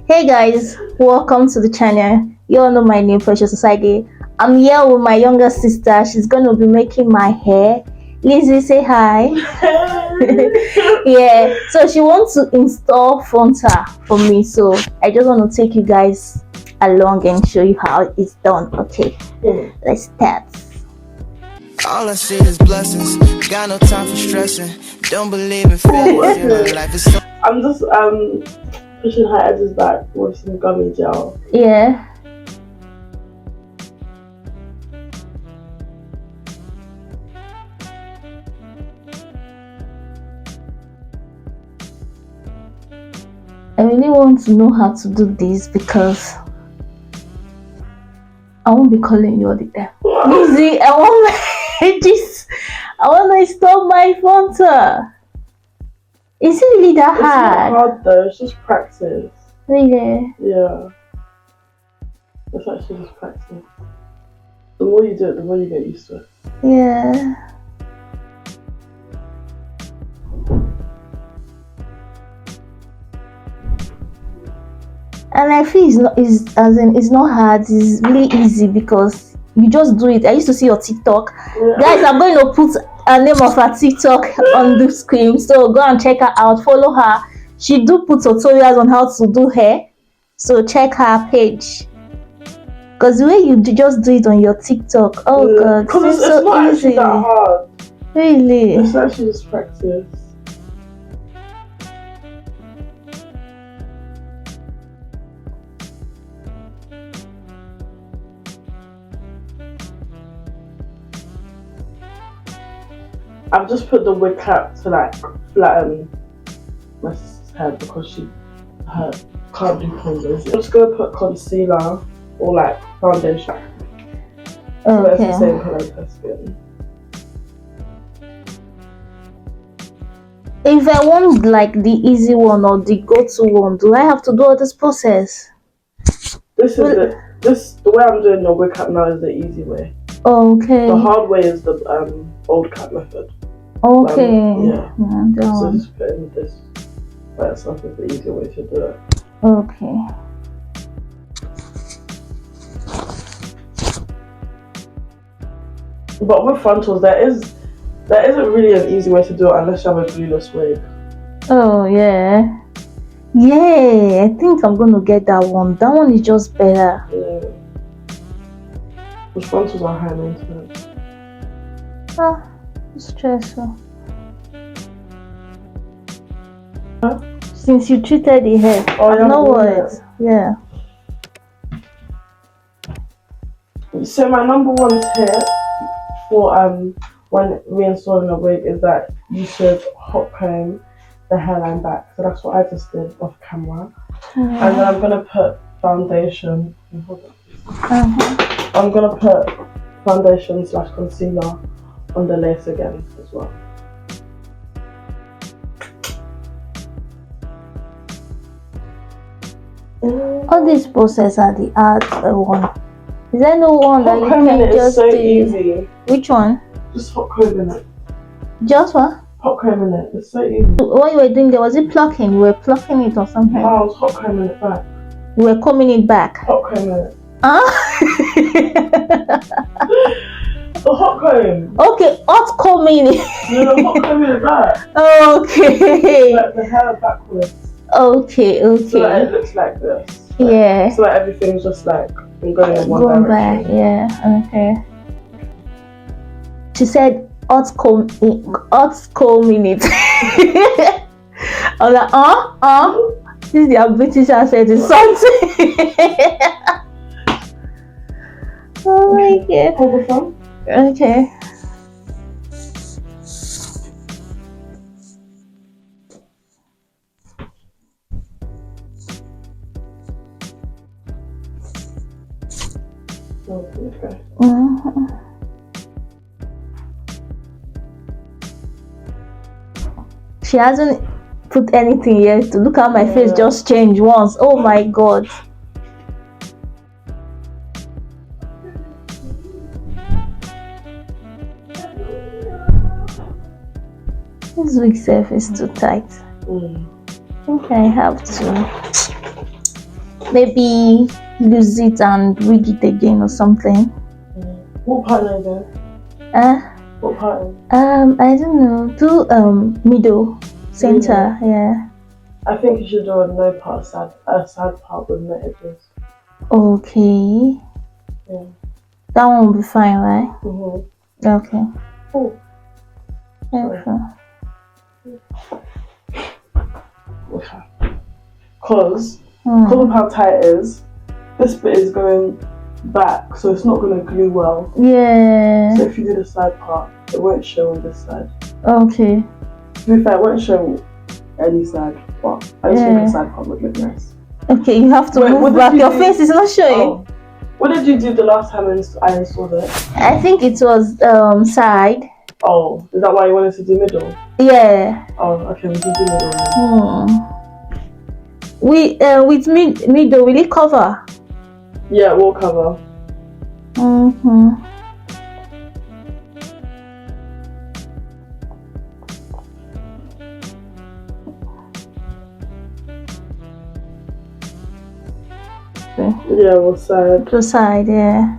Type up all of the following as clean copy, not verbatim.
Hey guys, welcome to the channel. You all know my name, Precious Society. I'm here with my younger sister. She's gonna be making my hair. Lizzie, say hi. Yeah, so she wants to install Fonta for me. So I just want to take you guys along and show you how it's done. Okay, let's start. All I see is blessings. Got no time for stressing. Don't believe in failures. My life is so. I'm just pushing her edges back with some gummy gel. Yeah. I really want to know how to do this because I won't be calling you all the time. Lizzie, I want to install my Fonta. Is it really that It's hard? not hard though, it's just practice. Really? Yeah. It's actually just practice. The more you do it, the more you get used to it. Yeah. And I feel it's not hard, it's really easy because you just do it. I used to see your TikTok. Yeah. Guys, I'm going to put a name of her TikTok on the screen, so go and check her out, follow her. She do put tutorials on how to do hair, so check her page. Because the way you just do it on your TikTok, oh Yeah. god, Because it's so not easy. actually that hard. Really? It's actually just practice. I've just put the wig cap to like flatten my sister's hair because she can't do contours. I'm just gonna put concealer or like foundation. So it's the same colour as her skin. If I want like the easy one or the go-to one, do I have to do all this process? This is the way I'm doing your wig cap now is the easy way. Okay. The hard way is the old cap method. Okay. Yeah. That So one. just put in this by itself is the easier way to do it. Okay. But with frontals, there isn't really an easy way to do it unless you have a glueless wig. Oh yeah. Yeah, I think I'm gonna get that one. That one is just better. Yeah. Because frontals are high maintenance. Ah, it's stressful. Since you treated the hair, Oh, I yeah, know yeah. what. Yeah. So my number one tip for when reinstalling a wig is that you should hot comb the hairline back. So that's what I just did off camera. And then I'm gonna put foundation. Hold on. I'm gonna put foundation / concealer on the lace again as well. All these process are the hard one. Is there no one that Hot you combing can it is just so do? easy. Which one? Just hot combing it. Just what? Hot combing it. It's so easy. What you were doing there, was it plucking? You were plucking it or something? I was hot combing it back. You were combing it back. Hot combing it. Ah? The hot comb. Okay, hot combing it. You know, hot combing it back. Okay. Like the hair backwards. Okay, So that it okay. looks like this. Yeah. So that everything's just like going in one Going direction. back, yeah, okay. She said hot combing it. I was like, this is their British accent is something. Oh my god. Hold the phone. Okay. Okay. She hasn't put anything yet. To look at my face just changed once. Oh my god. This wig self is too tight. I think I have to maybe lose it and rig it again or something. What pattern again? What pattern? I don't know. Do middle, center, yeah. I think you should do a side part with no edges. Okay. Yeah. That one will be fine, right? Okay. Oh. Okay. Okay. Because of how tight it is, this bit is going back, so it's not going to glue well. Yeah. So if you do the side part, it won't show on this side. Okay. To be fair, it won't show any side, but I just think the side part would look nice. Okay, you have to move back. Your face is not showing. Oh. What did you do the last time I installed it? I think it was side. Oh, is that why you wanted to do middle? Yeah. Oh, okay, we can do middle then. With middle, will it cover? Yeah, we'll cover. Yeah, we'll side. The side, yeah.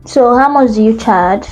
So how much do you charge?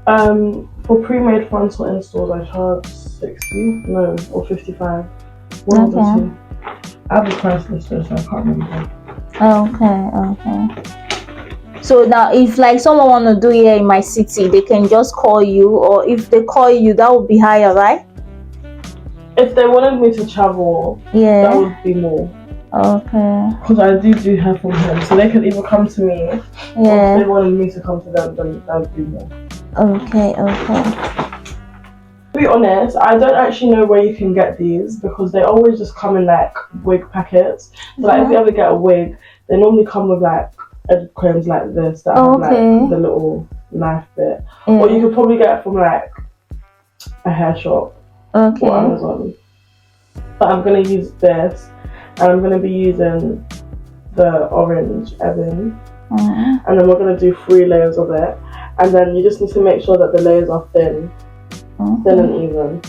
For pre-made frontal installs, I charge 60, or 55. One of the two. I have a price list, so I can't remember. Okay. So now, if like someone want to do here in my city, they can just call you, or if they call you, that would be higher, right? If they wanted me to travel, that would be more. Okay. Because I do hair from home, so they could either come to me, or if they wanted me to come to them, then that would be more. Okay. To be honest, I don't actually know where you can get these because they always just come in like wig packets. So like if you ever get a wig, they normally come with like combs like this that have like the little knife bit. Or you could probably get it from like a hair shop or Amazon. But I'm gonna use this, and I'm gonna be using the orange Evan, and then we're gonna do 3 layers of it, and then you just need to make sure that the layers are thin and even.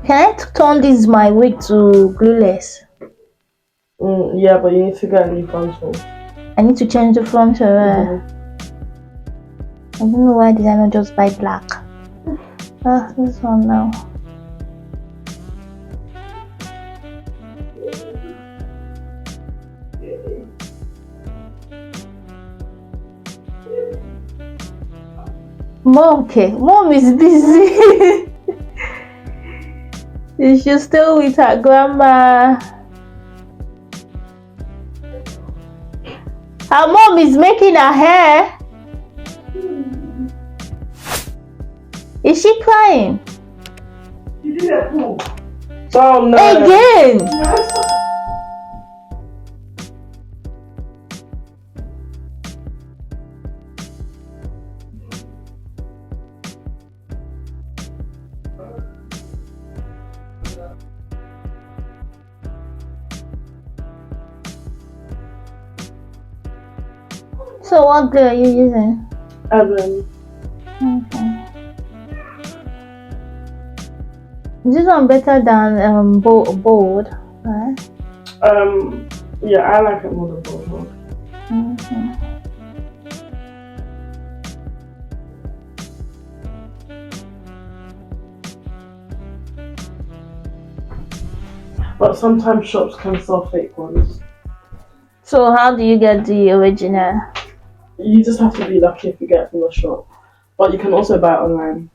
Can I turn this my wig to glueless? Yeah, but you need to get a new frontal. I need to change the frontal. I don't know why did I not just buy black. This one now. Mom is busy. She's still with her grandma. Her mom is making her hair. Is she crying? You did it too. Oh no. Again. Yes. So what glue are you using? Evan. Okay. Is this one better than bold? Right? Yeah, I like it more than bold. But sometimes shops can sell fake ones. So how do you get the original? You just have to be lucky if you get it from the shop. But you can also buy it online.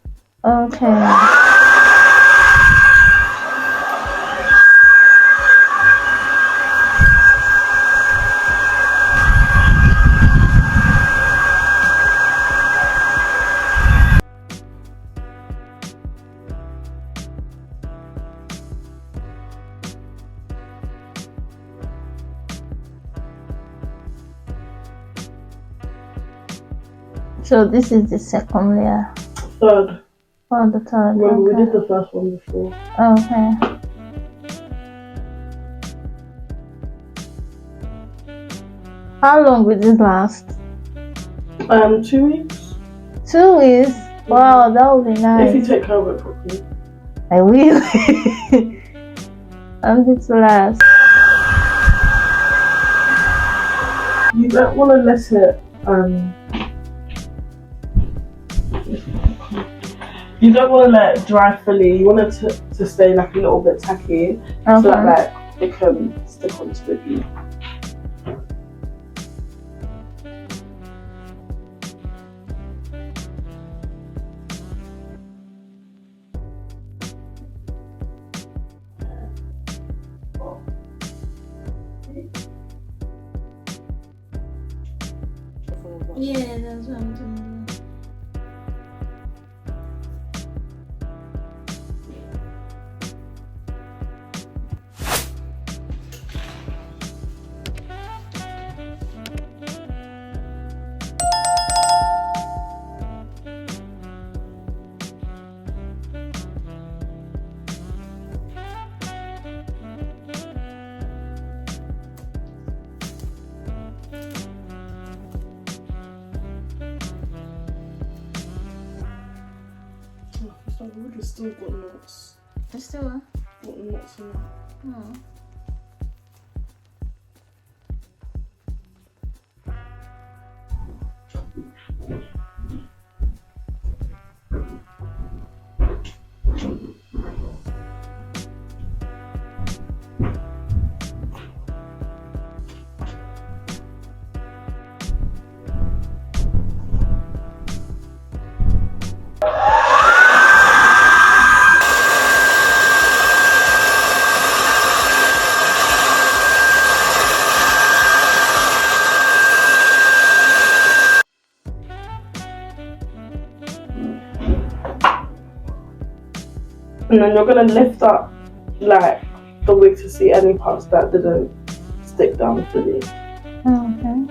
Okay. So this is the second layer. Third. Oh, the third. Remember, we Okay. did the first one before. Okay. How long will this last? 2 weeks. 2 weeks. Wow, that would be If nice. you take care of it properly. I will. I'm going to last. You don't want to let it. You don't want to let it dry fully. You want it to stay like a little bit tacky, so that like it can stick onto the glue. Yeah, that's what I'm doing. I've still got knots. It's still. Got knots in it. Oh. And then you're gonna lift up like the wig to see any parts that didn't stick down fully. Okay.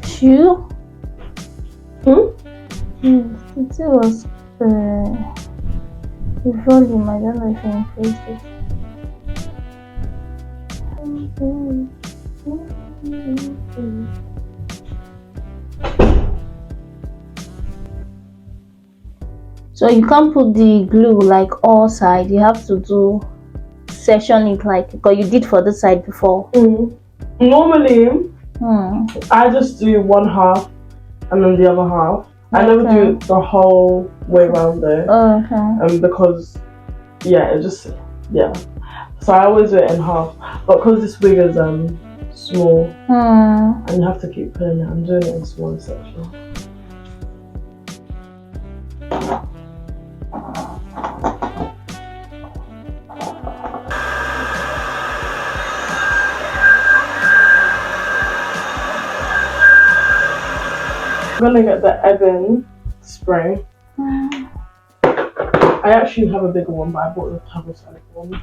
Two? It was the volume. I don't know if I increased it. So you can't put the glue like all side. You have to do section it like because you did for this side before. Normally, I just do one half and then the other half. I never do it the whole way around there. Okay. Because it just So I always do it in half. But because this wig is small and you have to keep putting it, I'm doing it in smaller sections. I'm gonna get the Evan spray. I actually have a bigger one, but I bought the Tablesonic one.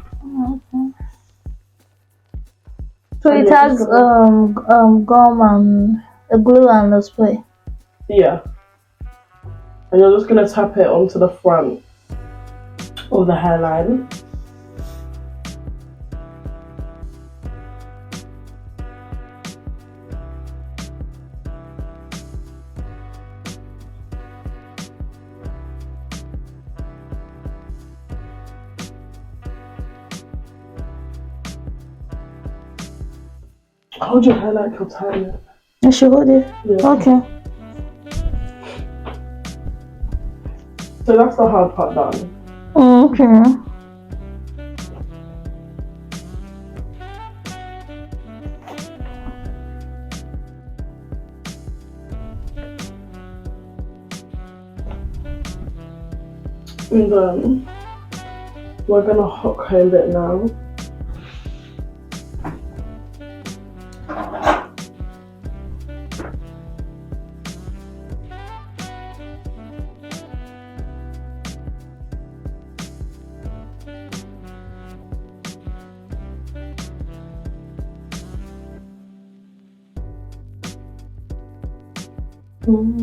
Okay. So it has gum and a glue and a spray. Yeah. And you're just gonna tap it onto the front of the hairline. Hold your hair like you're tying it. I should hold it? Yeah. Okay. So that's the hard part done. Okay. And then we're gonna hot comb it now. Okay.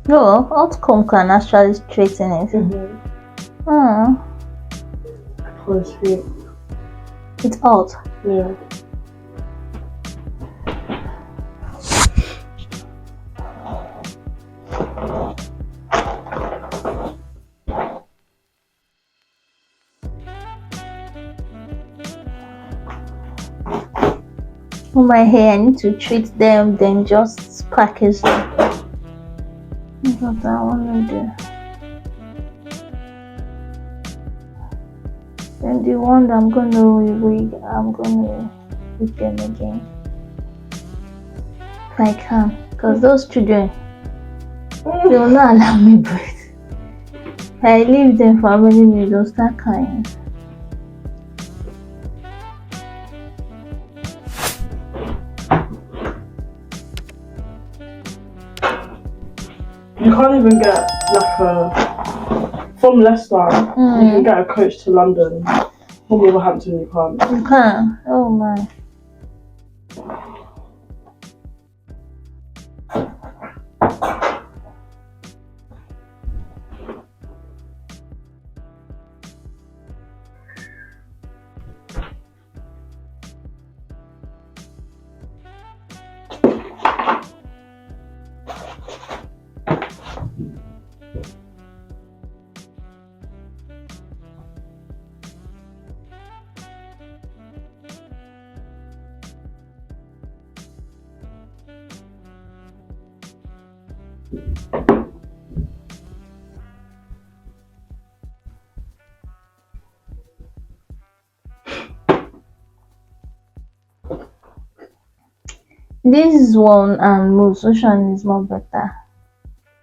No, hot comb can actually straighten it. Hmm. Close feet. It's hot. Yeah. On my hair, I need to treat them, then just package them. That's what I want to do. Then the one that I'm gonna wig, I'm gonna wig them again. If I can. Because those children, they will not allow me breathe. If I leave them for many minutes, they'll start crying. You can't even get like a from Leicester. You can get a coach to London. From Wolverhampton, you can't. You can. Oh my. This one and mousse, which one is more better?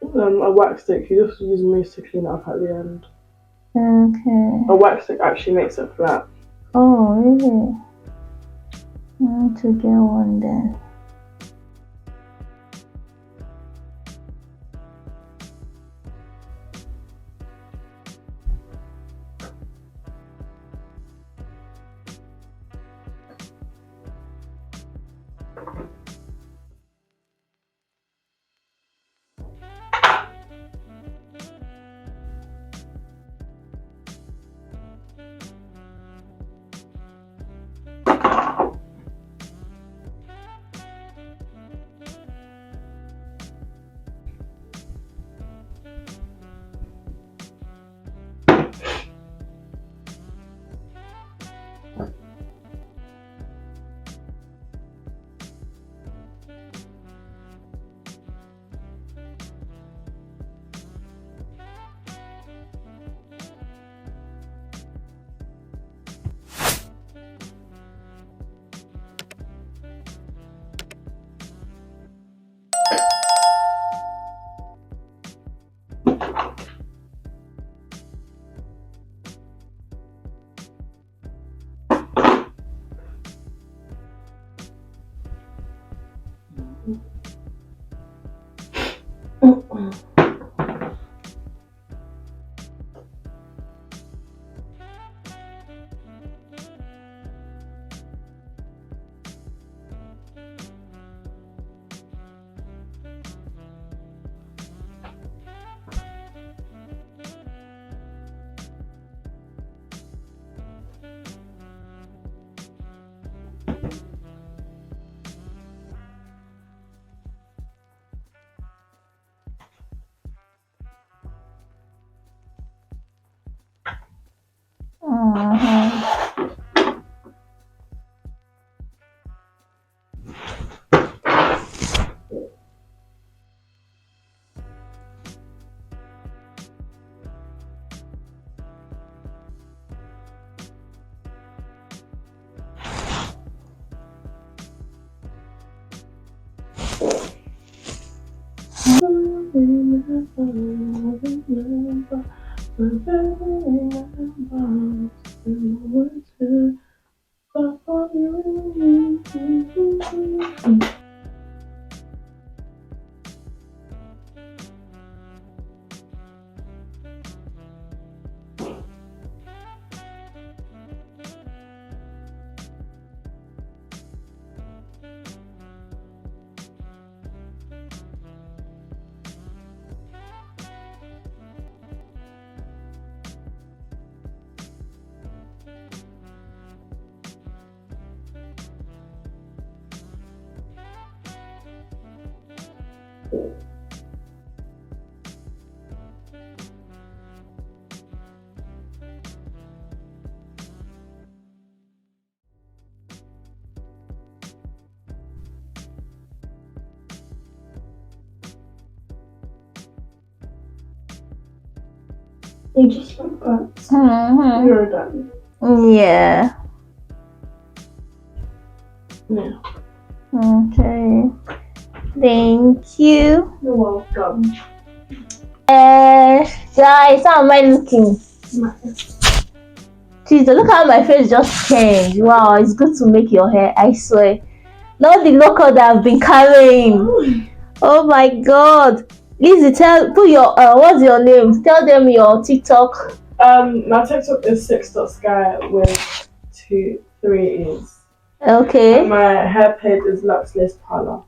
A wax stick. You just use mousse to clean it up at the end. Okay. A wax stick actually makes it flat. Oh, really? I want to get one then. You just like that. Mm-hmm. You're done. Yeah. Yeah. Okay. Thank you. You're welcome. Guys, how am I looking? Nice. Jesus, look how my face just changed. Wow, it's good to make your hair, I swear. Not the local that I've been carrying. Oh my god. Lizzie, put your what's your name? Tell them your TikTok. My TikTok is 6.sky with 3 E's. Okay. And my hair page is Luxless Parlor.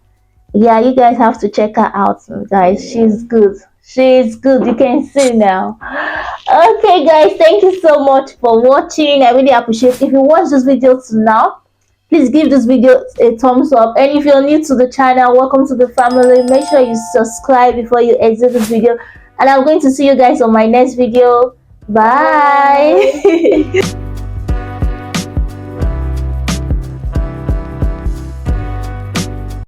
Yeah, you guys have to check her out, guys. She's good. She's good. You can see now. Okay, guys, thank you so much for watching. I really appreciate it. If you watch this video to now, please give this video a thumbs up. And if you're new to the channel, welcome to the family. Make sure you subscribe before you exit this video. And I'm going to see you guys on my next video. Bye.